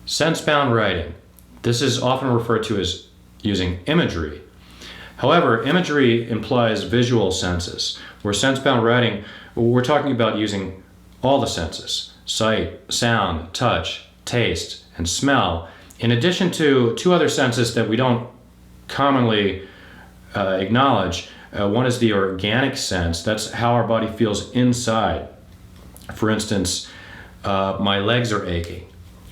Sense-bound writing. This is often referred to as using imagery. However, imagery implies visual senses, where sense-bound writing, we're talking about using all the senses: sight, sound, touch, taste, and smell, in addition to two other senses that we don't commonly acknowledge. One is the organic sense. That's how our body feels inside. For instance, my legs are aching,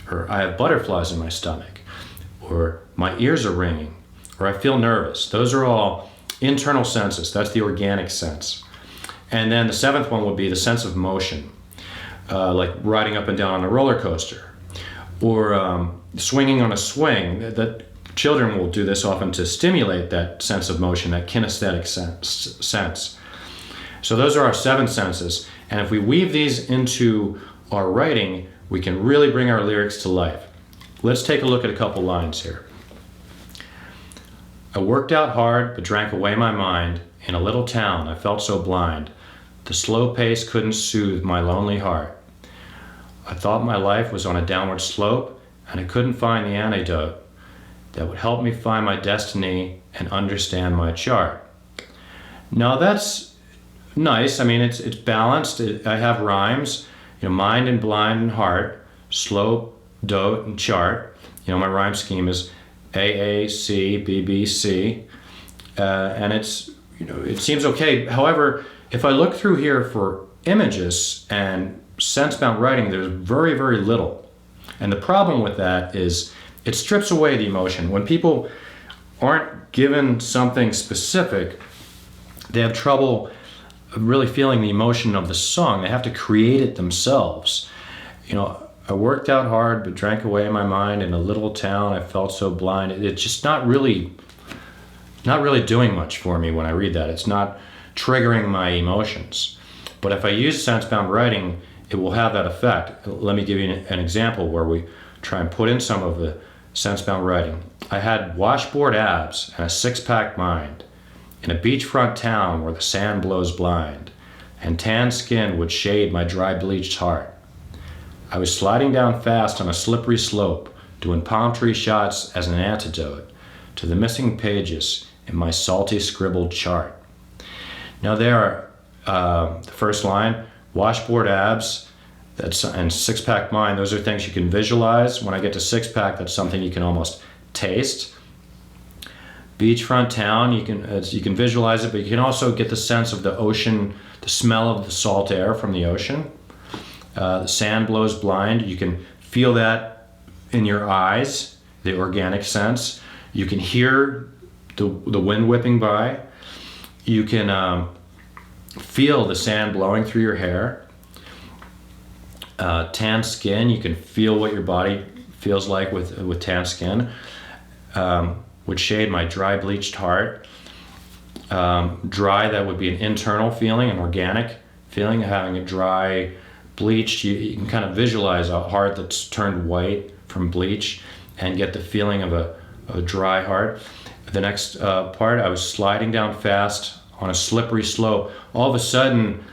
or I have butterflies in my stomach, or my ears are ringing, or I feel nervous. Those are all internal senses. That's the organic sense. And then the seventh one would be the sense of motion, like riding up and down on a roller coaster, or swinging on a swing. That children will do this often to stimulate that sense of motion, that kinesthetic sense. So those are our seven senses. And if we weave these into our writing, we can really bring our lyrics to life. Let's take a look at a couple lines here. I worked out hard, but drank away my mind. In a little town, I felt so blind. The slow pace couldn't soothe my lonely heart. I thought my life was on a downward slope, and I couldn't find the antidote that would help me find my destiny and understand my chart. Now that's nice. I mean, it's balanced. I have rhymes, mind and blind and heart, slope, dote, and chart. My rhyme scheme is A, A, C, B, B, C, and it's, it seems okay. However, if I look through here for images and sense-bound writing, there's very, very little. And the problem with that is it strips away the emotion. When people aren't given something specific, they have trouble really feeling the emotion of the song. They have to create it themselves. I worked out hard, but drank away my mind. In a little town, I felt so blind. It's just not really doing much for me when I read that. It's not triggering my emotions. But if I use sense-bound writing, it will have that effect. Let me give you an example where we try and put in some of the sense-bound writing. I had washboard abs and a six-pack mind in a beachfront town where the sand blows blind and tan skin would shade my dry bleached heart. I was sliding down fast on a slippery slope, doing palm tree shots as an antidote to the missing pages in my salty scribbled chart. Now there are the first line, washboard abs, and six-pack mind. Those are things you can visualize. When I get to six-pack, that's something you can almost taste. Beachfront town, you can visualize it, but you can also get the sense of the ocean, the smell of the salt air from the ocean. The sand blows blind. You can feel that in your eyes, the organic sense. You can hear the wind whipping by. You can feel the sand blowing through your hair. Tan skin, you can feel what your body feels like with tan skin. Would shade my dry bleached heart. Dry, that would be an internal feeling, an organic feeling. Having a dry, bleached, you can kind of visualize a heart that's turned white from bleach and get the feeling of a dry heart. The next part, I was sliding down fast on a slippery slope. All of a sudden,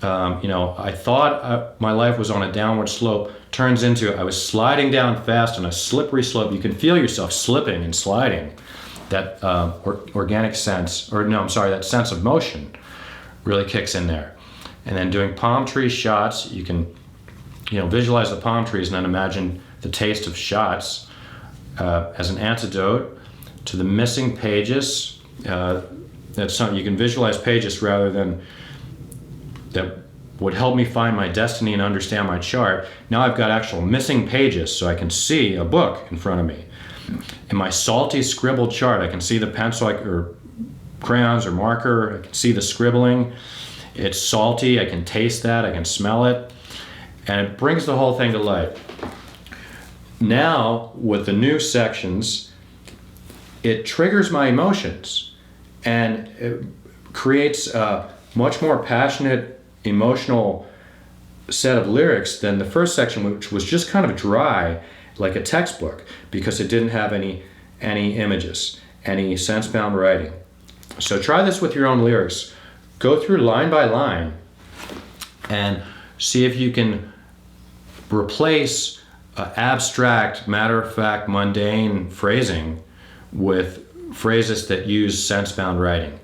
I thought my life was on a downward slope, turns into I was sliding down fast on a slippery slope. You can feel yourself slipping and sliding. That organic sense, that sense of motion really kicks in there. And then doing palm tree shots, you can visualize the palm trees and then imagine the taste of shots as an antidote to the missing pages. That's something you can visualize pages rather than that would help me find my destiny and understand my chart. Now I've got actual missing pages so I can see a book in front of me. In my salty scribbled chart, I can see the pencil or crayons or marker. I can see the scribbling. It's salty. I can taste that. I can smell it. And it brings the whole thing to life. Now, with the new sections, it triggers my emotions and it creates a much more passionate, emotional set of lyrics than the first section, which was just kind of dry, like a textbook, because it didn't have any images, any sense-bound writing. So try this with your own lyrics. Go through line by line and see if you can replace abstract, matter-of-fact, mundane phrasing with phrases that use sense-bound writing.